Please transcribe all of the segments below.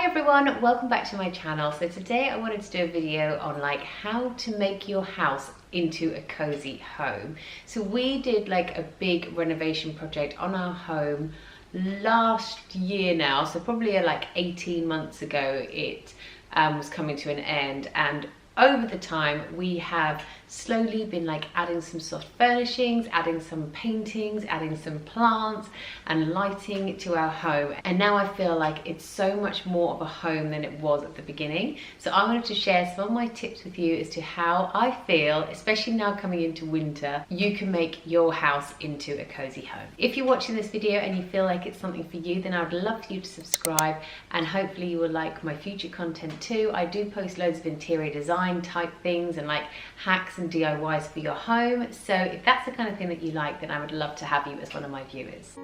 everyone, welcome back to my channel. So today I wanted to do a video on like how to make your house into a cozy home. So we did like a big renovation project on our home last year now, so probably like 18 months ago it was coming to an end, and over the time we have slowly been like adding some soft furnishings, adding some paintings, adding some plants and lighting to our home, and now I feel like it's so much more of a home than it was at the beginning. So I wanted to share some of my tips with you as to how I feel, especially now coming into winter, you can make your house into a cozy home. If you're watching this video and you feel like it's something for you, then I would love for you to subscribe, and hopefully you will like my future content too. I do post loads of interior design type things and like hacks and DIYs for your home. So if that's the kind of thing that you like, then I would love to have you as one of my viewers.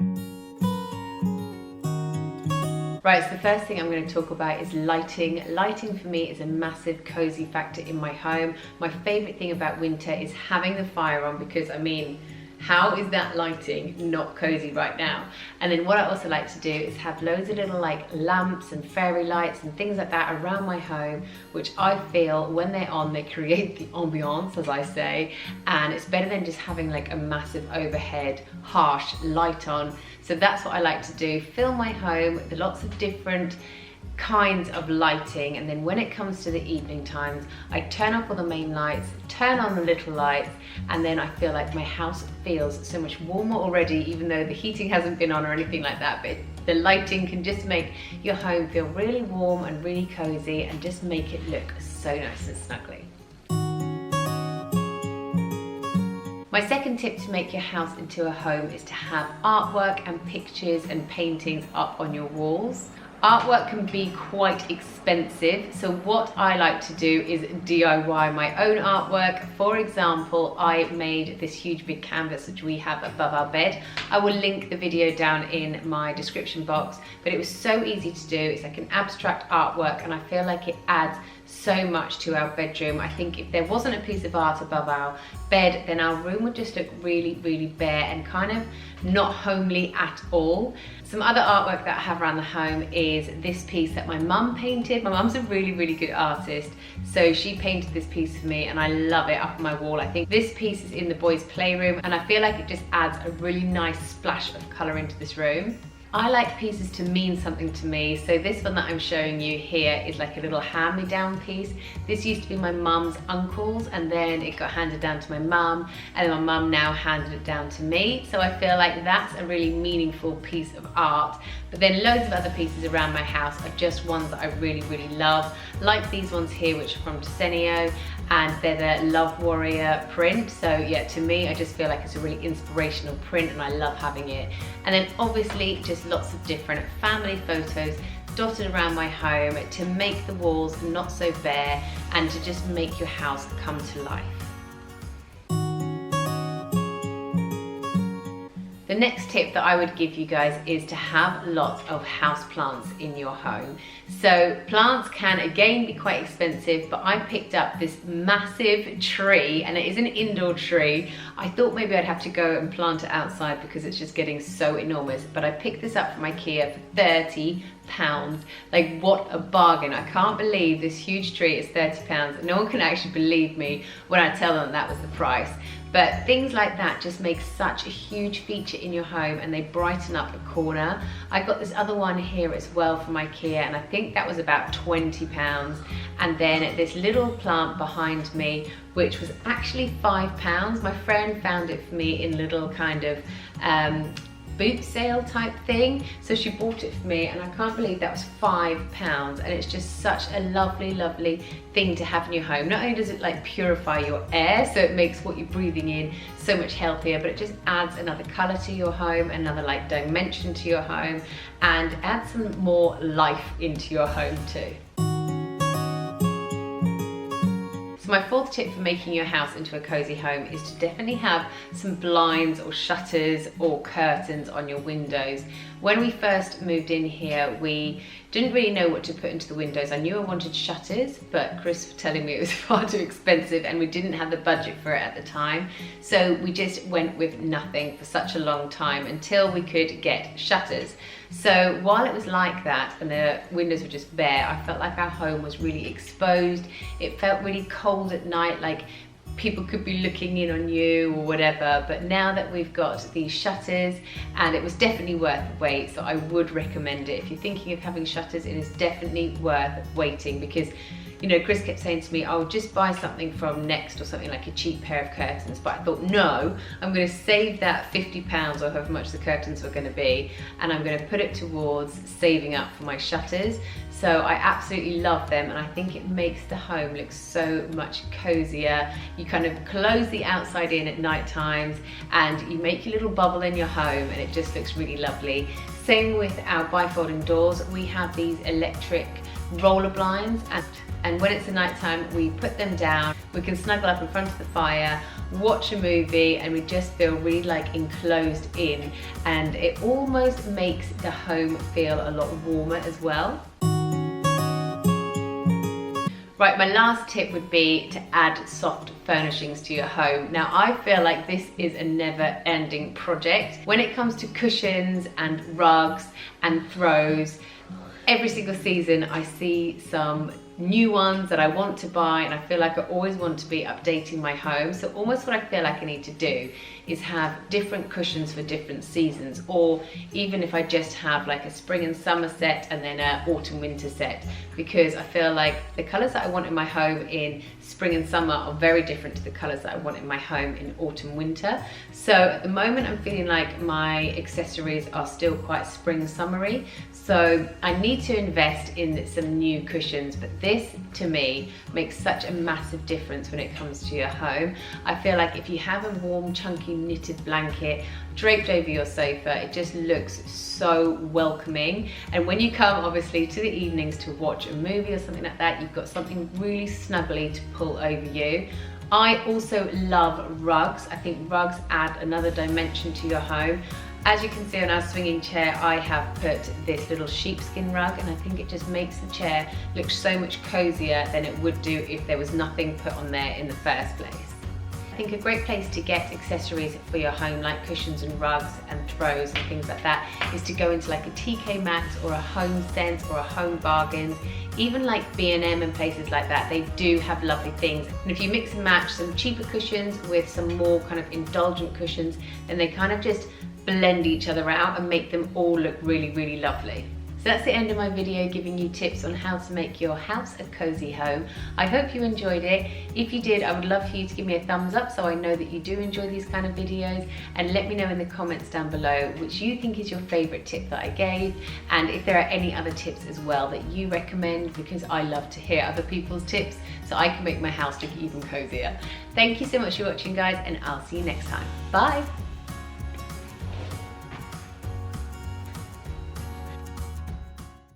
Right, so the first thing I'm going to talk about is lighting. Lighting for me is a massive cozy factor in my home. My favorite thing about winter is having the fire on, because I mean, how is that lighting not cozy right now? And then what I also like to do is have loads of little like lamps and fairy lights and things like that around my home, which I feel when they're on, they create the ambiance, as I say, and it's better than just having like a massive overhead harsh light on. So that's what I like to do, fill my home with lots of different kinds of lighting, and then when it comes to the evening times, I turn off all the main lights, turn on the little lights, and then I feel like my house feels so much warmer already, even though the heating hasn't been on or anything like that. But the lighting can just make your home feel really warm and really cozy and just make it look so nice and snuggly. My second tip to make your house into a home is to have artwork and pictures and paintings up on your walls. Artwork can be quite expensive, so what I like to do is DIY my own artwork. For example, I made this huge big canvas which we have above our bed. I will link the video down in my description box, but it was so easy to do. It's like an abstract artwork, and I feel like it adds so much to our bedroom. I think if there wasn't a piece of art above our bed, then our room would just look really, really bare and kind of not homely at all. Some other artwork that I have around the home is this piece that my mum painted. My mum's a really, really good artist, so she painted this piece for me and I love it up on my wall. I think this piece is in the boys' playroom and I feel like it just adds a really nice splash of colour into this room. I like pieces to mean something to me, so this one that I'm showing you here is like a little hand-me-down piece. This used to be my mum's uncle's, and then it got handed down to my mum, and then my mum now handed it down to me. So I feel like that's a really meaningful piece of art. But then loads of other pieces around my house are just ones that I really, really love, like these ones here, which are from Decor, and they're the Love Warrior print. So yeah, to me, I just feel like it's a really inspirational print and I love having it. And then obviously just lots of different family photos dotted around my home to make the walls not so bare and to just make your house come to life. The next tip that I would give you guys is to have lots of house plants in your home. So plants can again be quite expensive, but I picked up this massive tree, and it is an indoor tree. I thought maybe I'd have to go and plant it outside because it's just getting so enormous, but I picked this up from IKEA for £30. Like, what a bargain. I can't believe this huge tree is £30. No one can actually believe me when I tell them that was the price. But things like that just make such a huge feature in your home and they brighten up a corner. I got this other one here as well from IKEA, and I think that was about £20. And then this little plant behind me, which was actually £5. My friend found it for me in little kind of boot sale type thing, so she bought it for me, and I can't believe that was £5. And it's just such a lovely, lovely thing to have in your home. Not only does it like purify your air, so it makes what you're breathing in so much healthier, but it just adds another colour to your home, another like dimension to your home, and adds some more life into your home too. So my fourth tip for making your house into a cozy home is to definitely have some blinds or shutters or curtains on your windows. When we first moved in here, we didn't really know what to put into the windows. I knew I wanted shutters, but Chris was telling me it was far too expensive and we didn't have the budget for it at the time. So we just went with nothing for such a long time until we could get shutters. So while it was like that and the windows were just bare, I felt like our home was really exposed. It felt really cold at night, like people could be looking in on you or whatever. But now that we've got these shutters, and it was definitely worth the wait, so I would recommend it. If you're thinking of having shutters, it is definitely worth waiting, because you know, Chris kept saying to me, oh, just buy something from Next or something, like a cheap pair of curtains. But I thought, no, I'm going to save that £50 or however much the curtains were going to be, and I'm going to put it towards saving up for my shutters. So I absolutely love them, and I think it makes the home look so much cozier. You kind of close the outside in at night times and you make your little bubble in your home, and it just looks really lovely. Same with our bifolding doors. We have these electric roller blinds, and when it's the night time, we put them down. We can snuggle up in front of the fire, watch a movie, and we just feel really like enclosed in, and it almost makes the home feel a lot warmer as well. Right, my last tip would be to add soft furnishings to your home. Now, I feel like this is a never-ending project. When it comes to cushions and rugs and throws, every single season I see some new ones that I want to buy, and I feel like I always want to be updating my home. So almost what I feel like I need to do is have different cushions for different seasons, or even if I just have like a spring and summer set and then an autumn winter set, because I feel like the colors that I want in my home in spring and summer are very different to the colors that I want in my home in autumn winter. So at the moment I'm feeling like my accessories are still quite spring summery, so I need to invest in some new cushions. But this, to me, makes such a massive difference when it comes to your home. I feel like if you have a warm, chunky knitted blanket draped over your sofa, it just looks so welcoming. And when you come, obviously, to the evenings to watch a movie or something like that, you've got something really snuggly to pull over you. I also love rugs. I think rugs add another dimension to your home. As you can see on our swinging chair, I have put this little sheepskin rug, and I think it just makes the chair look so much cozier than it would do if there was nothing put on there in the first place. I think a great place to get accessories for your home, like cushions and rugs and throws and things like that, is to go into like a TK Maxx or a Home Sense or a Home Bargains. Even like B&M and places like that, they do have lovely things. And if you mix and match some cheaper cushions with some more kind of indulgent cushions, then they kind of just blend each other out and make them all look really, really lovely. So that's the end of my video, giving you tips on how to make your house a cozy home. I hope you enjoyed it. If you did, I would love for you to give me a thumbs up so I know that you do enjoy these kind of videos, and let me know in the comments down below which you think is your favorite tip that I gave, and if there are any other tips as well that you recommend, because I love to hear other people's tips so I can make my house look even cozier. Thank you so much for watching, guys, and I'll see you next time. Bye.